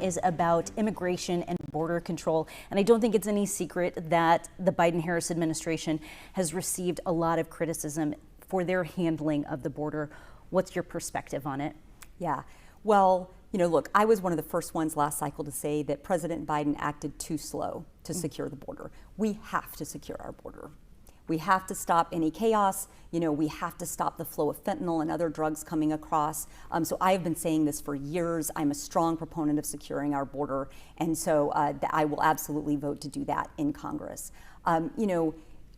is about immigration and border control. And I don't think it's any secret that the Biden-Harris administration has received a lot of criticism for their handling of the border. What's your perspective on it? Yeah, well, look, I was one of the first ones last cycle to say that President Biden acted too slow to secure the border. We have to secure our border. We have to stop any chaos. We have to stop the flow of fentanyl and other drugs coming across. So I have been saying this for years. I'm a strong proponent of securing our border. And so I will absolutely vote to do that in Congress. I'm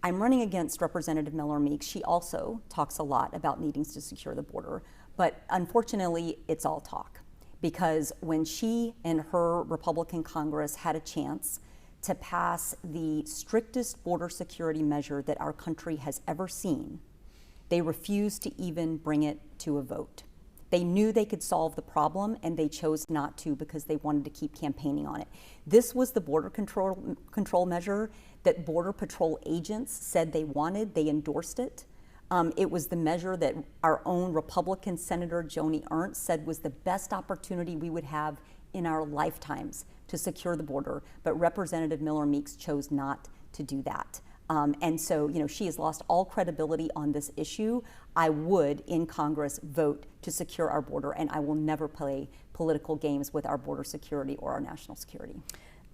running against Representative Miller Meeks. She also talks a lot about needing to secure the border. But unfortunately, it's all talk. Because when she and her Republican Congress had a chance to pass the strictest border security measure that our country has ever seen, they refused to even bring it to a vote. They knew they could solve the problem, and they chose not to because they wanted to keep campaigning on it. This was the border control measure that Border Patrol agents said they wanted. They endorsed it. It was the measure that our own Republican Senator Joni Ernst said was the best opportunity we would have in our lifetimes to secure the border, but Representative Miller Meeks chose not to do that. And so, she has lost all credibility on this issue. I would, in Congress, vote to secure our border, and I will never play political games with our border security or our national security.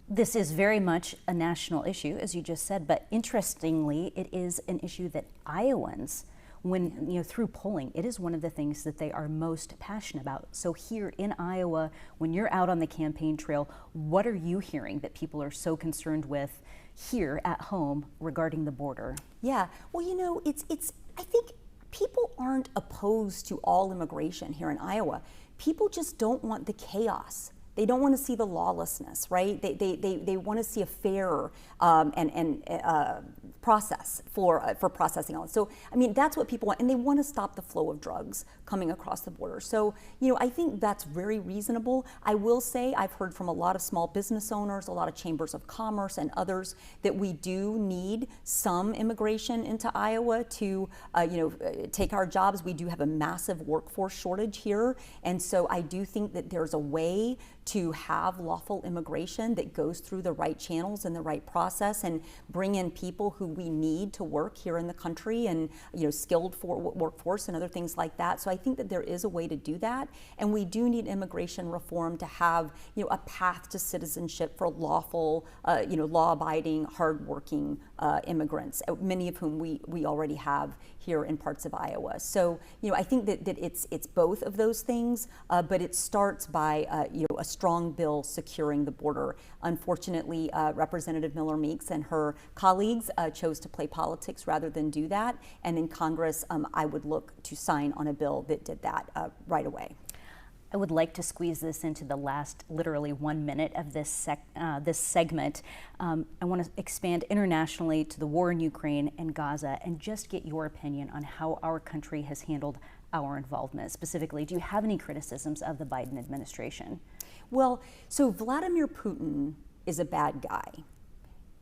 This is very much a national issue, as you just said, but interestingly, it is an issue that Iowans, through polling, it is one of the things that they are most passionate about. So here in Iowa, when you're out on the campaign trail, what are you hearing that people are so concerned with here at home regarding the border? Yeah, well, I think people aren't opposed to all immigration here in Iowa. People just don't want the chaos. They don't want to see the lawlessness, right? They want to see a fair process for processing all. So, that's what people want, and they want to stop the flow of drugs coming across the border. So, I think that's very reasonable. I will say I've heard from a lot of small business owners, a lot of chambers of commerce and others that we do need some immigration into Iowa to, take our jobs. We do have a massive workforce shortage here, and so I do think that there's a way to have lawful immigration that goes through the right channels and the right process and bring in people who we need to work here in the country and skilled workforce and other things like that. So I think that there is a way to do that, and we do need immigration reform to have a path to citizenship for lawful, law-abiding, hardworking immigrants, many of whom we already have here in parts of Iowa. So I think that it's both of those things, but it starts by a strong bill securing the border. Unfortunately, Representative Miller Meeks and her colleagues chose to play politics rather than do that. And in Congress, I would look to sign on a bill that did that right away. I would like to squeeze this into the last literally 1 minute of this segment. I want to expand internationally to the war in Ukraine and Gaza and just get your opinion on how our country has handled our involvement. Specifically, do you have any criticisms of the Biden administration? Well, so Vladimir Putin is a bad guy,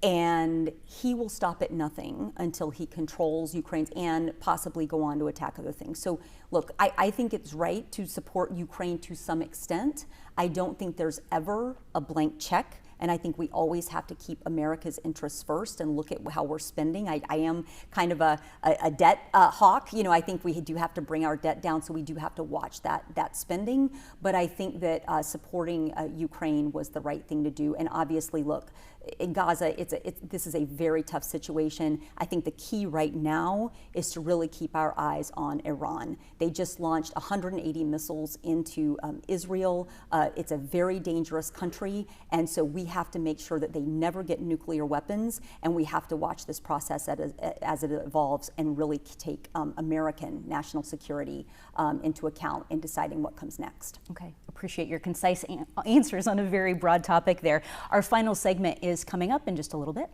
and he will stop at nothing until he controls Ukraine and possibly go on to attack other things. So look, I think it's right to support Ukraine to some extent. I don't think there's ever a blank check. And I think we always have to keep America's interests first and look at how we're spending. I am kind of a debt hawk. I think we do have to bring our debt down, so we do have to watch that spending. But I think that supporting Ukraine was the right thing to do. And obviously, look, in Gaza, this is a very tough situation. I think the key right now is to really keep our eyes on Iran. They just launched 180 missiles into Israel. It's a very dangerous country, and so we have to make sure that they never get nuclear weapons, and we have to watch this process as it evolves and really take American national security into account in deciding what comes next. Okay, appreciate your concise answers on a very broad topic there. Our final segment is coming up in just a little bit.